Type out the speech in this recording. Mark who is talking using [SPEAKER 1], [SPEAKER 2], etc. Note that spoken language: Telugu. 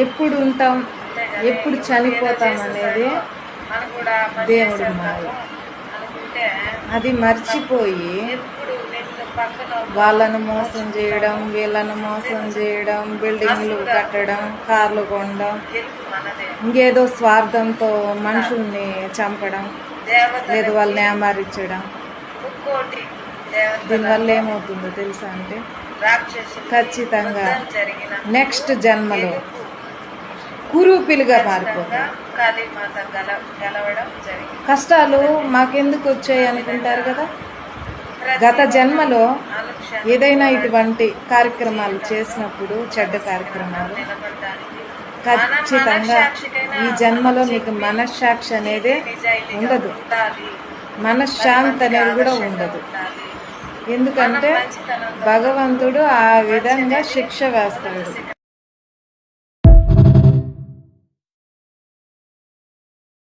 [SPEAKER 1] ఎప్పుడు ఉంటాం,
[SPEAKER 2] అంతేగాని
[SPEAKER 1] ఎప్పుడు
[SPEAKER 2] ఇప్పుడు ఏదో
[SPEAKER 1] చనిపోతాం అనేది
[SPEAKER 2] చేసేసాడు మనం కూడా పని
[SPEAKER 1] దేవుడి మాయ.
[SPEAKER 2] చేసేద్దాము అనుకుంటే
[SPEAKER 1] అది
[SPEAKER 2] తప్పు.
[SPEAKER 1] మర్చిపోయి
[SPEAKER 2] ఎప్పుడు నిన్ను పక్కన
[SPEAKER 1] వాళ్ళను మోసం చేయడం, వీళ్ళను మోసం
[SPEAKER 2] తెలుసు
[SPEAKER 1] చేయడం, బిల్డింగ్లు
[SPEAKER 2] అసూర
[SPEAKER 1] కట్టడం, కార్లు కొనడం,
[SPEAKER 2] గెలుపు మనదే.
[SPEAKER 1] ఇంకేదో స్వార్థంతో మనుషుల్ని చంపడం, లేదు
[SPEAKER 2] దేవతలకి
[SPEAKER 1] వాళ్ళని ఏమారించడం.
[SPEAKER 2] ముక్కోటి
[SPEAKER 1] దీనివల్ల
[SPEAKER 2] దేవతలలో
[SPEAKER 1] ఏమవుతుందో తెలుసా అంటే
[SPEAKER 2] రాక్షసులకి
[SPEAKER 1] ఖచ్చితంగా
[SPEAKER 2] యుద్ధం జరిగినప్పుడు
[SPEAKER 1] నెక్స్ట్ జన్మలో
[SPEAKER 2] గెలుపు
[SPEAKER 1] కురూపిలుగా
[SPEAKER 2] ఖచ్చితంగా
[SPEAKER 1] మారిపోతారు.
[SPEAKER 2] కాళీమాత గెలవడం జరిగింది.
[SPEAKER 1] కష్టాలు మాకెందుకు వచ్చాయి అనుకుంటారు కదా.
[SPEAKER 2] ప్రతి
[SPEAKER 1] గత
[SPEAKER 2] ఒక్కరూ
[SPEAKER 1] జన్మలో
[SPEAKER 2] అనుక్షణం
[SPEAKER 1] ఏదైనా
[SPEAKER 2] పోరాడి
[SPEAKER 1] ఇటువంటి కార్యక్రమాలు చేసినప్పుడు, చెడ్డ కార్యక్రమాలు,
[SPEAKER 2] నిలబడడానికి
[SPEAKER 1] ఖచ్చితంగా ఈ జన్మలో నీకు మనశ్శాక్షి అనేది ఉండదు, మనశ్శాంతి అనేది కూడా ఉండదు. ఎందుకంటే భగవంతుడు ఆ విధంగా శిక్ష వేస్తాడు.